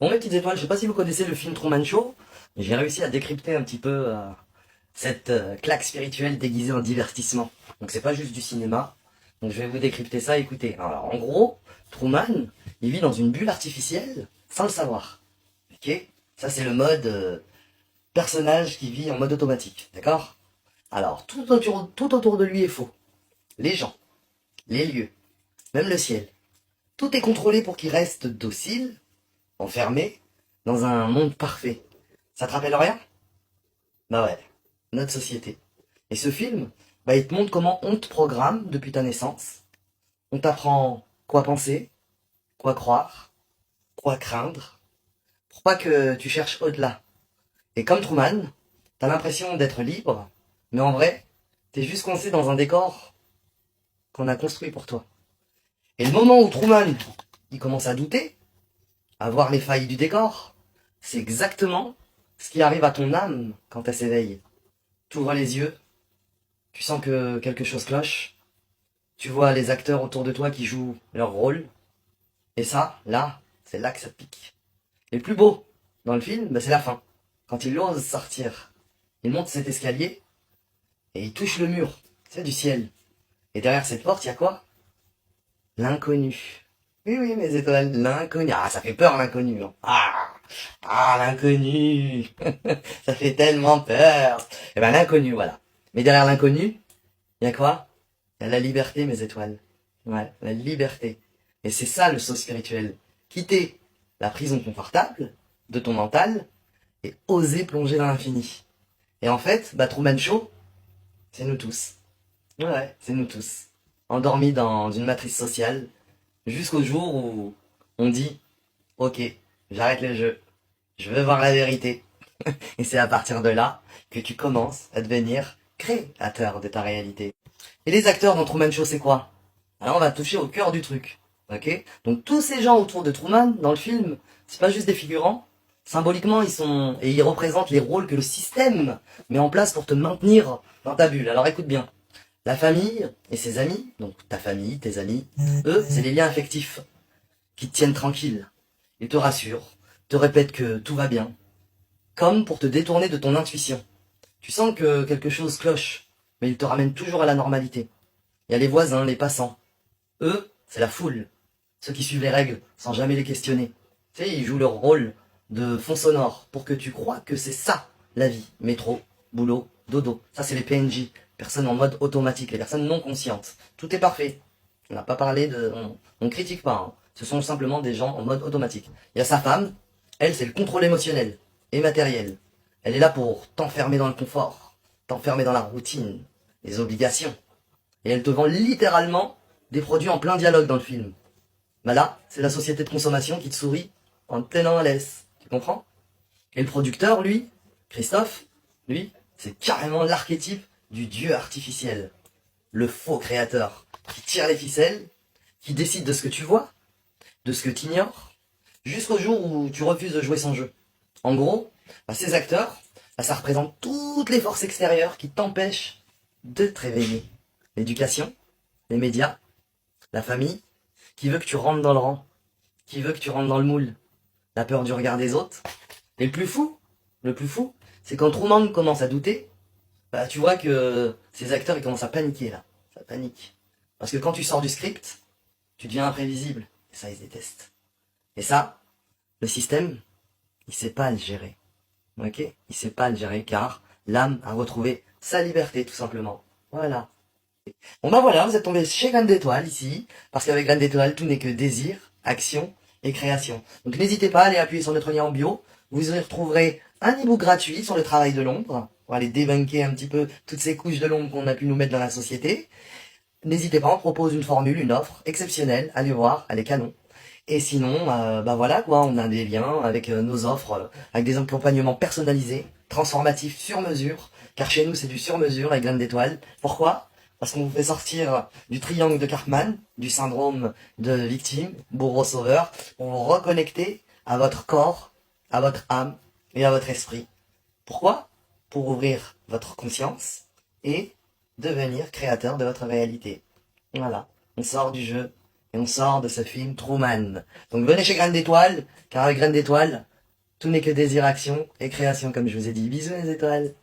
Bon, mes petites étoiles, je sais pas si vous connaissez le film Truman Show, mais j'ai réussi à décrypter un petit peu cette claque spirituelle déguisée en divertissement. Donc c'est pas juste du cinéma. Donc je vais vous décrypter ça, écoutez. Alors en gros, Truman, il vit dans une bulle artificielle sans le savoir. Ok. Ça c'est le mode personnage qui vit en mode automatique. D'accord. Alors tout autour de lui est faux. Les gens, les lieux, même le ciel. Tout est contrôlé pour qu'il reste docile, enfermé, dans un monde parfait. Ça te rappelle rien? Bah ouais, notre société. Et ce film, bah il te montre comment on te programme depuis ta naissance. On t'apprend quoi penser, quoi croire, quoi craindre, pour pas que tu cherches au-delà. Et comme Truman, t'as l'impression d'être libre, mais en vrai, t'es juste coincé dans un décor qu'on a construit pour toi. Et le moment où Truman, il commence à douter, à voir les failles du décor, c'est exactement ce qui arrive à ton âme quand elle s'éveille. Tu ouvres les yeux, tu sens que quelque chose cloche, tu vois les acteurs autour de toi qui jouent leur rôle, et ça, là, c'est là que ça pique. Et le plus beau dans le film, bah, c'est la fin. Quand il ose sortir, il monte cet escalier, et il touche le mur, c'est du ciel. Et derrière cette porte, il y a quoi? L'inconnu. Oui, oui, mes étoiles, l'inconnu. Ah, ça fait peur l'inconnu. Hein. L'inconnu. Ça fait tellement peur. Eh ben l'inconnu, voilà. Mais derrière l'inconnu, il y a quoi? Il y a la liberté, mes étoiles. Ouais, la liberté. Et c'est ça le saut spirituel. Quitter la prison confortable de ton mental et oser plonger dans l'infini. Et en fait, bah Truman Show, c'est nous tous. Ouais, c'est nous tous. Endormis dans une matrice sociale, jusqu'au jour où on dit, ok, j'arrête le jeu, je veux voir la vérité. Et c'est à partir de là que tu commences à devenir créateur de ta réalité. Et les acteurs dans Truman Show, c'est quoi? Alors on va toucher au cœur du truc. Ok. Donc tous ces gens autour de Truman, dans le film, c'est pas juste des figurants. Symboliquement, ils représentent les rôles que le système met en place pour te maintenir dans ta bulle. Alors écoute bien. La famille et ses amis, donc ta famille, tes amis, eux, c'est les liens affectifs qui te tiennent tranquille. Ils te rassurent, te répètent que tout va bien, comme pour te détourner de ton intuition. Tu sens que quelque chose cloche, mais ils te ramènent toujours à la normalité. Il y a les voisins, les passants. Eux, c'est la foule. Ceux qui suivent les règles sans jamais les questionner. Tu sais, ils jouent leur rôle de fond sonore pour que tu crois que c'est ça, la vie. Métro, boulot, dodo. Ça, c'est les PNJ. Personnes en mode automatique, les personnes non conscientes. Tout est parfait. On n'a pas parlé de... On critique pas. Hein. Ce sont simplement des gens en mode automatique. Il y a sa femme. Elle, c'est le contrôle émotionnel et matériel. Elle est là pour t'enfermer dans le confort, t'enfermer dans la routine, les obligations. Et elle te vend littéralement des produits en plein dialogue dans le film. Bah là, c'est la société de consommation qui te sourit en te tenant à l'aise. Tu comprends? Et le producteur, lui, Christophe, lui, c'est carrément l'archétype du dieu artificiel. Le faux créateur qui tire les ficelles, qui décide de ce que tu vois, de ce que tu ignores, jusqu'au jour où tu refuses de jouer son jeu. En gros, bah, ces acteurs, bah, ça représente toutes les forces extérieures qui t'empêchent de te réveiller. L'éducation, les médias, la famille, qui veut que tu rentres dans le rang, qui veut que tu rentres dans le moule, la peur du regard des autres. Et le plus fou, c'est quand Truman commence à douter, bah tu vois que ces acteurs ils commencent à paniquer là, ça panique. Parce que quand tu sors du script, tu deviens imprévisible, et ça ils détestent. Et ça, le système, il sait pas le gérer. Ok? Il sait pas le gérer car l'âme a retrouvé sa liberté tout simplement. Voilà. Bon bah voilà, vous êtes tombé chez Graines d'Étoile ici, parce qu'avec Graines d'Étoile, tout n'est que désir, action et création. Donc n'hésitez pas à aller appuyer sur notre lien en bio, vous y retrouverez un e-book gratuit sur le travail de l'ombre, pour aller débunker un petit peu toutes ces couches de l'ombre qu'on a pu nous mettre dans la société. N'hésitez pas, on propose une formule, une offre exceptionnelle, allez voir, elle est canon. Et sinon, bah voilà quoi, on a des liens avec nos offres, avec des accompagnements personnalisés, transformatifs sur mesure, car chez nous c'est du sur mesure avec Graines d'Étoile. Pourquoi? Parce qu'on vous fait sortir du triangle de Karpman, du syndrome de victime, bourreau-sauveur, pour vous reconnecter à votre corps, à votre âme et à votre esprit. Pourquoi? Pour ouvrir votre conscience et devenir créateur de votre réalité. Voilà, on sort du jeu Et on sort de ce film Truman. Donc venez chez Graines d'étoiles, car avec Graines d'étoiles, tout n'est que désir, action et création, comme je vous ai dit. Bisous les étoiles.